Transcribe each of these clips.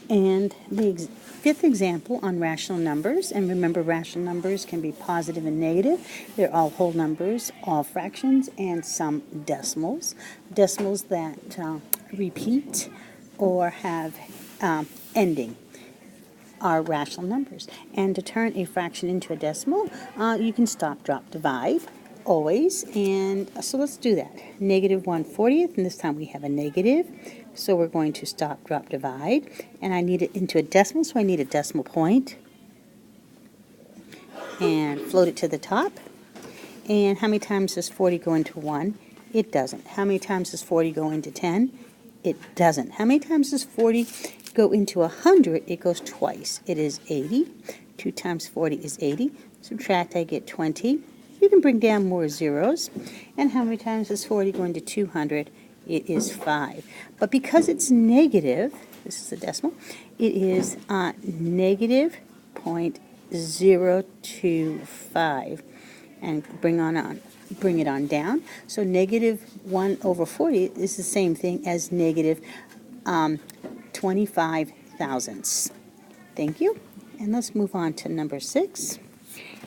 And the fifth example on rational numbers, and remember rational numbers can be positive and negative. They're all whole numbers, all fractions, and some decimals. Decimals that repeat or have ending are rational numbers. And to turn a fraction into a decimal, you can stop, drop, divide, always. And so let's do that. Negative 1/40th, and this time we have a negative. So we're going to stop, drop, divide. And I need it into a decimal, so I need a decimal point. And float it to the top. And how many times does 40 go into 1? It doesn't. How many times does 40 go into 10? It doesn't. How many times does 40 go into 100? It goes twice. It is 80. 2 times 40 is 80. Subtract, I get 20. You can bring down more zeros. And how many times does 40 go into 200? It is 5. But because it's negative, this is a decimal, it is negative 0.025. And bring it on down. So negative 1/40 is the same thing as negative 25 thousandths. Thank you. And let's move on to number 6.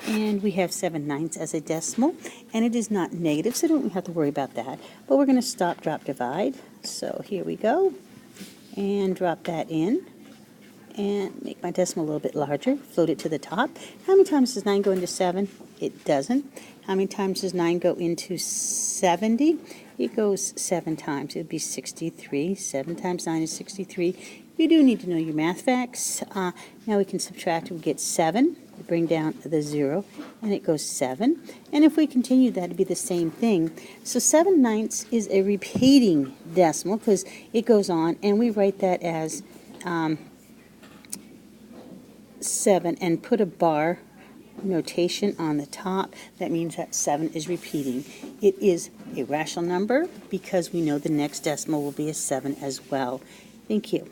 And we have 7/9 as a decimal, and it is not negative, so don't have to worry about that. But we're going to stop, drop, divide. So here we go, and drop that in, and make my decimal a little bit larger. Float it to the top. How many times does 9 go into 7? It doesn't. How many times does 9 go into 70? It goes 7 times. It would be 63. 7 times 9 is 63. You do need to know your math facts. Now we can subtract. We get 7. We bring down the 0, and it goes 7. And if we continue, that would be the same thing. So 7/9 is a repeating decimal because it goes on, and we write that as 7 and put a bar notation on the top. That means that 7 is repeating. It is a rational number because we know the next decimal will be a 7 as well. Thank you.